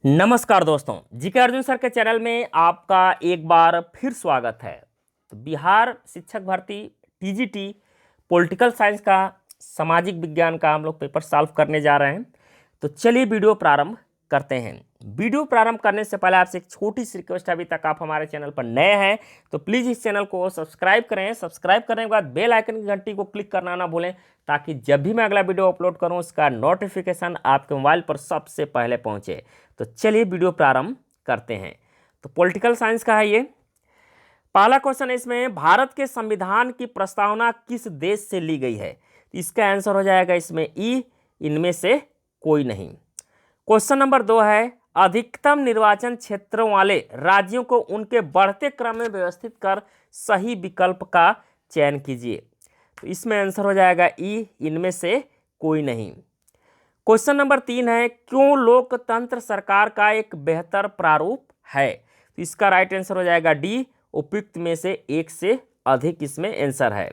नमस्कार दोस्तों, GK Arjun sir के चैनल में आपका एक बार फिर स्वागत है। तो बिहार शिक्षक भर्ती टीजीटी पॉलिटिकल साइंस का सामाजिक विज्ञान का हम लोग पेपर सॉल्व करने जा रहे हैं। तो चलिए वीडियो प्रारंभ करते हैं। वीडियो प्रारंभ करने से पहले आपसे एक छोटी सी रिक्वेस्ट है, अभी तक आप हमारे चैनल पर नए हैं तो प्लीज़ इस चैनल को सब्सक्राइब करें। सब्सक्राइब करने के बाद बेल आइकन की घंटी को क्लिक करना ना भूलें, ताकि जब भी मैं अगला वीडियो अपलोड करूं उसका नोटिफिकेशन आपके मोबाइल पर सबसे पहले पहुंचे। तो चलिए वीडियो प्रारंभ करते हैं। तो पॉलिटिकल साइंस का है ये। पहला क्वेश्चन है इसमें, भारत के संविधान की प्रस्तावना किस देश से ली गई है? इसका आंसर हो जाएगा इसमें ई, इनमें से कोई नहीं। क्वेश्चन नंबर 2 है, अधिकतम निर्वाचन क्षेत्रों वाले राज्यों को उनके बढ़ते क्रम में व्यवस्थित कर सही विकल्प का चयन कीजिए। तो इसमें आंसर हो जाएगा ई, इनमें से कोई नहीं। क्वेश्चन नंबर 3 है, क्यों लोकतंत्र सरकार का एक बेहतर प्रारूप है? तो इसका राइट आंसर हो जाएगा डी, उपयुक्त में से एक से अधिक इसमें आंसर है।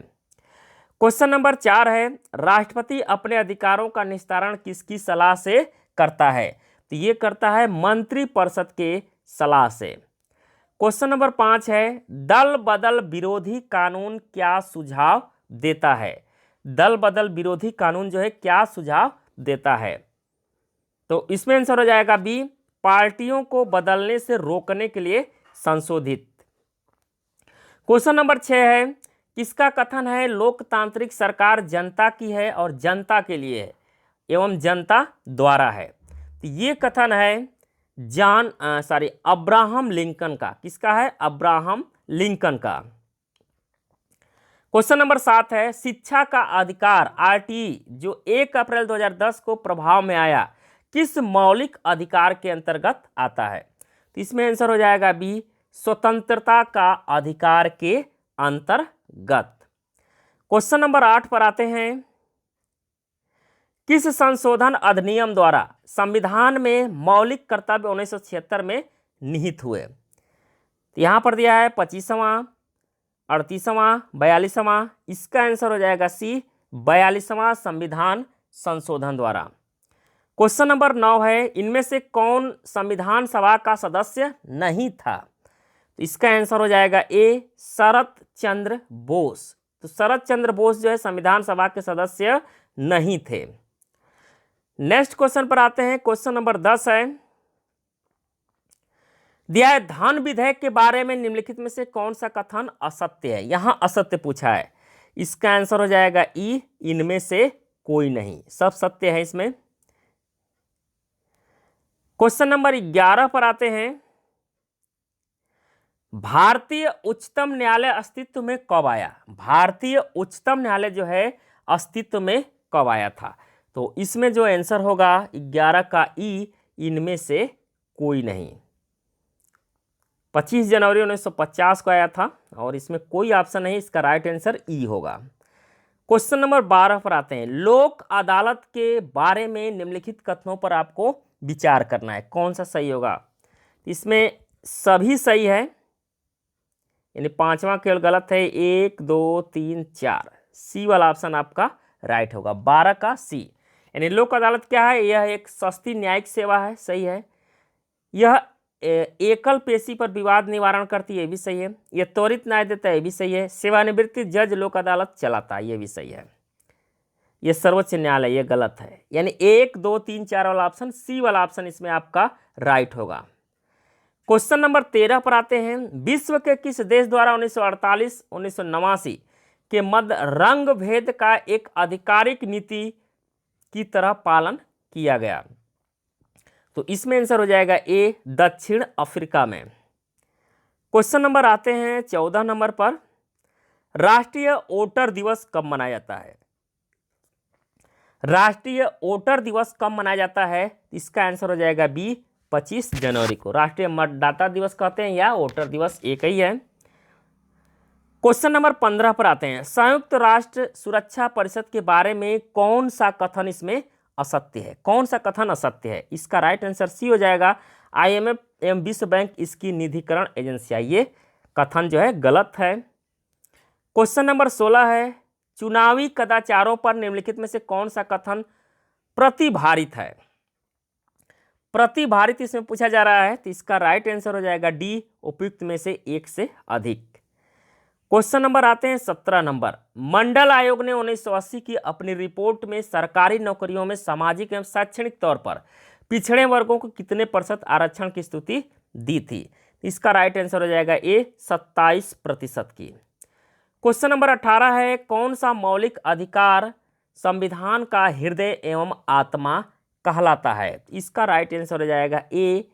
क्वेश्चन नंबर 4 है, राष्ट्रपति अपने अधिकारों का निस्तारण किसकी सलाह से करता है? तो ये करता है मंत्रिपरिषद के सलाह से। क्वेश्चन नंबर 5 है, दल बदल विरोधी कानून क्या सुझाव देता है? दल बदल विरोधी कानून जो है क्या सुझाव देता है? तो इसमें आंसर हो जाएगा बी, पार्टियों को बदलने से रोकने के लिए संशोधित। क्वेश्चन नंबर 6 है, किसका कथन है लोकतांत्रिक सरकार जनता की है और जनता के लिए है एवं जनता द्वारा है? तो ये कथन है अब्राहम लिंकन का। किसका है? अब्राहम लिंकन का। क्वेश्चन नंबर 7 है, शिक्षा का अधिकार आरटीई जो 1 अप्रैल 2010 को प्रभाव में आया किस मौलिक अधिकार के अंतर्गत आता है? तो इसमें आंसर हो जाएगा बी, स्वतंत्रता का अधिकार के अंतर्गत। क्वेश्चन नंबर 8 पर आते हैं, किस संशोधन अधिनियम द्वारा संविधान में मौलिक कर्तव्य 1976 में निहित हुए? तो यहां पर दिया है 25वां, 38वां, 42वां। इसका आंसर हो जाएगा सी, 42वां संविधान संशोधन द्वारा। क्वेश्चन नंबर 9 है, इनमें से कौन संविधान सभा का सदस्य नहीं था? तो इसका आंसर हो जाएगा ए, शरत चंद्र बोस। तो शरत चंद्र बोस जो है संविधान सभा के सदस्य नहीं थे। नेक्स्ट क्वेश्चन पर आते हैं। क्वेश्चन नंबर 10 है, दिया है धन विधेयक के बारे में निम्नलिखित में से कौन सा कथन असत्य है? यहां असत्य पूछा है। इसका आंसर हो जाएगा ई, इनमें से कोई नहीं, सब सत्य है इसमें। क्वेश्चन नंबर 11 पर आते हैं, भारतीय उच्चतम न्यायालय अस्तित्व में कब आया? भारतीय उच्चतम न्यायालय जो है अस्तित्व में कब आया था? तो इसमें जो आंसर होगा 11 का ई, इनमें से कोई नहीं। 25 जनवरी 1950 को आया था और इसमें कोई ऑप्शन नहीं, इसका राइट आंसर ई होगा। क्वेश्चन नंबर 12 पर आते हैं, लोक अदालत के बारे में निम्नलिखित कथनों पर आपको विचार करना है, कौन सा सही होगा? इसमें सभी सही है, यानी 5वां केवल गलत है। 1 2 3 4, सी वाला ऑप्शन आपका राइट होगा, 12 का सी। यानी लोक अदालत क्या है? यह एक सस्ती न्यायिक सेवा है, सही है। यह एकल पेशी पर विवाद निवारण करती है, ये भी सही है। यह त्वरित न्याय देता है, ये भी सही है। सेवानिवृत्त जज लोक अदालत चलाता है, ये भी सही है। यह सर्वोच्च न्यायालय, ये गलत है। यानी 1 2 3 4 वाला ऑप्शन, सी वाला ऑप्शन इसमें आपका राइट होगा। क्वेश्चन नंबर 13 पर आते हैं, विश्व के किस देश द्वारा 1948-1989 के मध्य रंग भेद का एक आधिकारिक नीति की तरह पालन किया गया? तो इसमें आंसर हो जाएगा ए, दक्षिण अफ्रीका में। क्वेश्चन नंबर आते हैं 14 नंबर पर, राष्ट्रीय वोटर दिवस कब मनाया जाता है? राष्ट्रीय वोटर दिवस कब मनाया जाता है? इसका आंसर हो जाएगा बी, 25 जनवरी को। राष्ट्रीय मतदाता दिवस कहते हैं या वोटर दिवस एक ही है। क्वेश्चन नंबर 15 पर आते हैं, संयुक्त राष्ट्र सुरक्षा परिषद के बारे में कौन सा कथन इसमें असत्य है? कौन सा कथन असत्य है? इसका राइट आंसर सी हो जाएगा, IMF एवं विश्व बैंक इसकी निधिकरण एजेंसियां, ये कथन जो है गलत है। क्वेश्चन नंबर 16 है, चुनावी कदाचारों पर निम्नलिखित में से कौन सा कथन प्रतिभारित है? प्रतिभारित इसमें पूछा जा रहा है, तो इसका राइट आंसर हो जाएगा डी, उपयुक्त में से एक से अधिक। क्वेश्चन नंबर आते हैं 17 नंबर। मंडल आयोग ने 1980 की अपनी रिपोर्ट में सरकारी नौकरियों में सामाजिक एवं शैक्षणिक तौर पर पिछड़े वर्गों को कितने % आरक्षण की स्तुति दी थी? इसका राइट आंसर हो जाएगा ए, 27% की। क्वेश्चन नंबर 18 है, कौन सा मौलिक अधिकार संविधान का हृदय एवं आत्मा कहलाता है? इसका राइट आंसर हो जाएगा ए,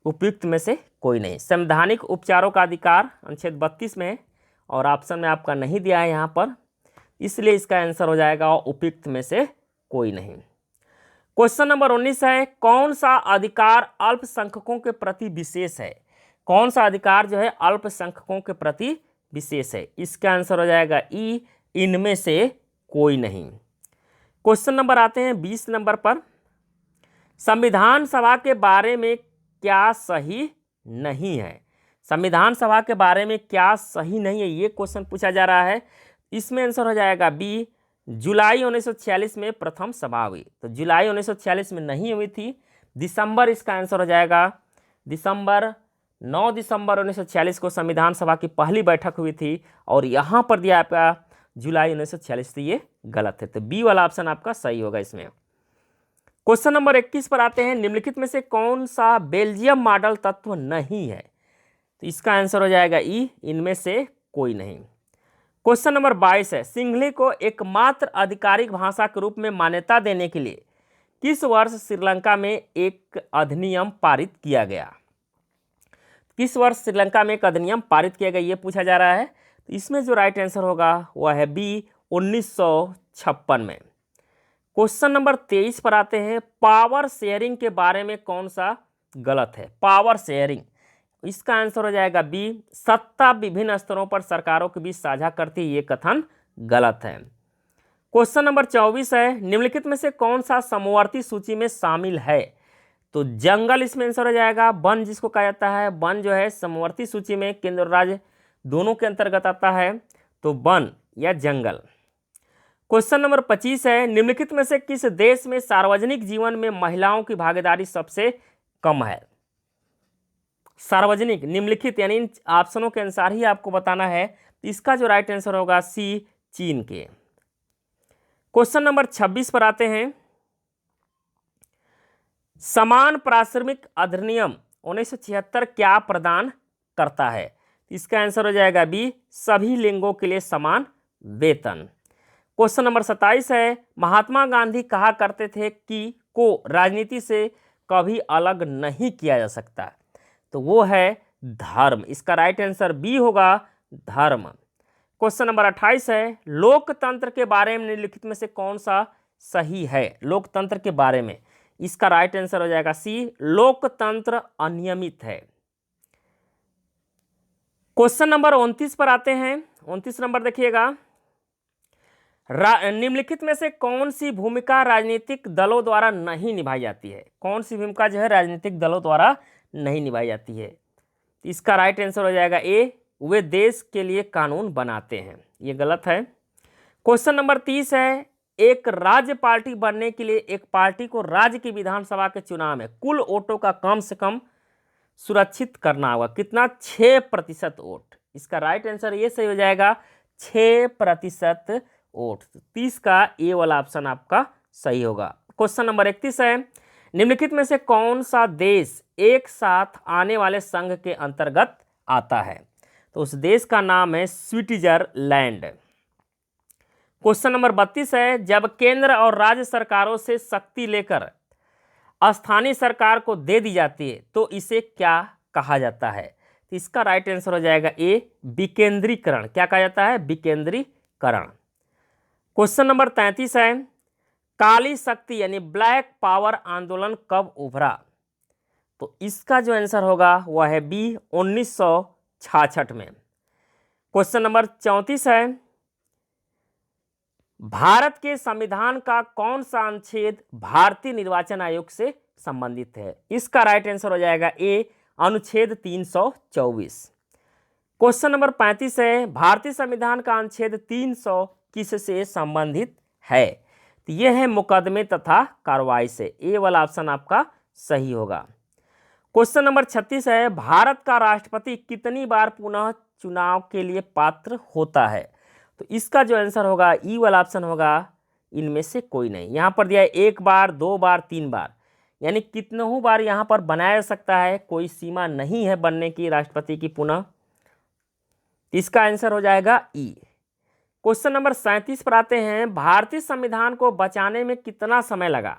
उपयुक्त में से कोई नहीं। संवैधानिक उपचारों का अधिकार अनुच्छेद 32 में है और ऑप्शन में आपका नहीं दिया है यहाँ पर, इसलिए इसका आंसर हो जाएगा उपयुक्त में से कोई नहीं। क्वेश्चन नंबर 19 है, कौन सा अधिकार अल्पसंख्यकों के प्रति विशेष है? कौन सा अधिकार जो है अल्पसंख्यकों के प्रति विशेष है? इसका आंसर हो जाएगा ई, इनमें से कोई नहीं। क्वेश्चन नंबर आते हैं 20 नंबर पर। संविधान सभा के बारे में क्या सही नहीं है? संविधान सभा के बारे में क्या सही नहीं है, ये क्वेश्चन पूछा जा रहा है। इसमें आंसर हो जाएगा बी, जुलाई 1946 में प्रथम सभा हुई। तो जुलाई 1946 में नहीं हुई थी, दिसंबर इसका आंसर हो जाएगा। 9 दिसंबर 1946 को संविधान सभा की पहली बैठक हुई थी और यहाँ पर दिया आपका जुलाई 1946, तो ये गलत है। तो बी वाला ऑप्शन आपका सही होगा इसमें। क्वेश्चन नंबर 21 पर आते हैं, निम्नलिखित में से कौन सा बेल्जियम मॉडल तत्व नहीं है? तो इसका आंसर हो जाएगा ई, इनमें से कोई नहीं। क्वेश्चन नंबर 22 है, सिंहली को एकमात्र आधिकारिक भाषा के रूप में मान्यता देने के लिए किस वर्ष श्रीलंका में एक अधिनियम पारित किया गया? किस वर्ष श्रीलंका में एक अधिनियम पारित किया गया, ये पूछा जा रहा है। तो इसमें जो राइट आंसर होगा वह है बी, 1956 में। क्वेश्चन नंबर 23 पर आते हैं, पावर शेयरिंग के बारे में कौन सा गलत है? पावर शेयरिंग, इसका आंसर हो जाएगा बी, सत्ता विभिन्न स्तरों पर सरकारों के बीच साझा करती है, ये कथन गलत है। क्वेश्चन नंबर 24 है, निम्नलिखित में से कौन सा समवर्ती सूची में शामिल है? तो जंगल इसमें आंसर हो जाएगा। वन जिसको कहा जाता है, वन जो है समवर्ती सूची में केंद्र और राज्य दोनों के अंतर्गत आता है, तो वन या जंगल। क्वेश्चन नंबर 25 है, निम्नलिखित में से किस देश में सार्वजनिक जीवन में महिलाओं की भागीदारी सबसे कम है? सार्वजनिक, निम्नलिखित यानी इन ऑप्शनों के अनुसार ही आपको बताना है। तो इसका जो राइट आंसर होगा सी, चीन के। क्वेश्चन नंबर 26 पर आते हैं, समान पारिश्रमिक अधिनियम 1976 क्या प्रदान करता है? इसका आंसर हो जाएगा बी, सभी लिंगों के लिए समान वेतन। क्वेश्चन नंबर 27 है, महात्मा गांधी कहा करते थे कि को राजनीति से कभी अलग नहीं किया जा सकता, तो वो है धर्म। इसका राइट आंसर बी होगा, धर्म। क्वेश्चन नंबर 28 है, लोकतंत्र के बारे में निम्नलिखित में से कौन सा सही है? लोकतंत्र के बारे में, इसका राइट आंसर हो जाएगा सी, लोकतंत्र अनियमित है। क्वेश्चन नंबर 29 पर आते हैं। 29 नंबर देखिएगा, निम्नलिखित में से कौन सी भूमिका राजनीतिक दलों द्वारा नहीं निभाई जाती है? कौन सी भूमिका जो है राजनीतिक दलों द्वारा नहीं निभाई जाती है? इसका राइट आंसर हो जाएगा ए, वे देश के लिए कानून बनाते हैं, ये गलत है। क्वेश्चन नंबर 30 है, एक राज्य पार्टी बनने के लिए एक पार्टी को राज्य की विधानसभा के चुनाव में कुल वोटों का कम से कम सुरक्षित करना होगा, कितना? 6% वोट। इसका राइट आंसर ये सही हो जाएगा, 6% वोट। 30 का ए वाला ऑप्शन आपका सही होगा। क्वेश्चन नंबर 31 है, निम्नलिखित में से कौन सा देश एक साथ आने वाले संघ के अंतर्गत आता है? तो उस देश का नाम है स्विट्जरलैंड। क्वेश्चन नंबर 32 है, जब केंद्र और राज्य सरकारों से शक्ति लेकर स्थानीय सरकार को दे दी जाती है तो इसे क्या कहा जाता है? तो इसका राइट आंसर हो जाएगा ए, विकेंद्रीकरण। क्या कहा जाता है? विकेंद्रीकरण। क्वेश्चन नंबर 33 है, काली शक्ति यानी ब्लैक पावर आंदोलन कब उभरा? तो इसका जो आंसर होगा वह है बी, 1966 में। क्वेश्चन नंबर 34 है, भारत के संविधान का कौन सा अनुच्छेद भारतीय निर्वाचन आयोग से संबंधित है? इसका राइट आंसर हो जाएगा ए, अनुच्छेद 324। क्वेश्चन नंबर 35 है, भारतीय संविधान का अनुच्छेद 300 किससे संबंधित है? तो यह है मुकदमे तथा कार्रवाई से। ए वाला ऑप्शन आपका सही होगा। क्वेश्चन नंबर 36 है, भारत का राष्ट्रपति कितनी बार पुनः चुनाव के लिए पात्र होता है? तो इसका जो आंसर होगा ई वाला ऑप्शन होगा, इनमें से कोई नहीं। यहाँ पर दिया है 1 बार, 2 बार, 3 बार, यानी कितनों बार यहाँ पर बनाया जा सकता है, कोई सीमा नहीं है बनने की राष्ट्रपति की पुनः। इसका आंसर हो जाएगा ई। क्वेश्चन नंबर 37 पर आते हैं, भारतीय संविधान को बचाने में कितना समय लगा?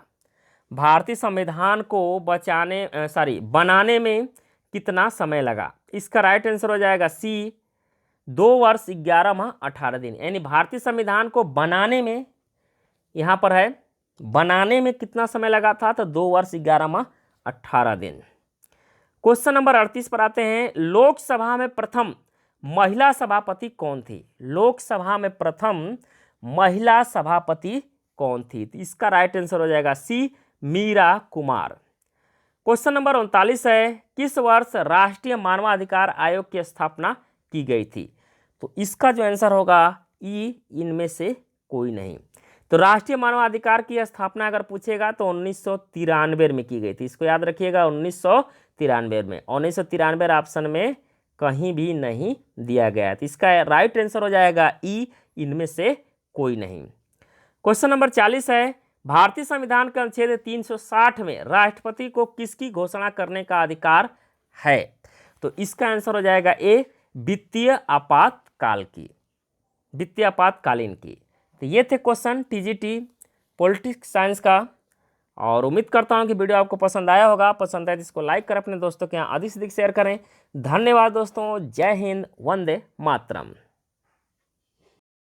भारतीय संविधान को बनाने में कितना समय लगा? इसका राइट आंसर हो जाएगा सी, 2 वर्ष 11 माह 18 दिन। यानी भारतीय संविधान को बनाने में, यहाँ पर है बनाने में कितना समय लगा था, तो 2 वर्ष 11 माह 18 दिन। क्वेश्चन नंबर 38 पर आते हैं, लोकसभा में प्रथम महिला सभापति कौन थी? लोकसभा में प्रथम महिला सभापति कौन थी? तो इसका राइट आंसर हो जाएगा सी, मीरा कुमार। क्वेश्चन नंबर 39 है, किस वर्ष राष्ट्रीय मानवाधिकार आयोग की स्थापना की गई थी? तो इसका जो आंसर होगा ई, इनमें से कोई नहीं। तो राष्ट्रीय मानवाधिकार की स्थापना अगर पूछेगा तो 1993 में की गई थी। इसको याद रखिएगा, 1993 में। 1993 ऑप्शन में कहीं भी नहीं दिया गया है, तो इसका राइट आंसर हो जाएगा ई, इनमें से कोई नहीं। क्वेश्चन नंबर 40 है, भारतीय संविधान के अनुच्छेद 360 में राष्ट्रपति को किसकी घोषणा करने का अधिकार है? तो इसका आंसर हो जाएगा ए, वित्तीय आपातकाल की, वित्तीय आपातकालीन की। तो ये थे क्वेश्चन टीजीटी पॉलिटिक्स साइंस का, और उम्मीद करता हूँ कि वीडियो आपको पसंद आया होगा। पसंद आए तो इसको लाइक करें, अपने दोस्तों के यहाँ अधिक से अधिक शेयर करें। धन्यवाद दोस्तों, जय हिंद, वंदे मातरम।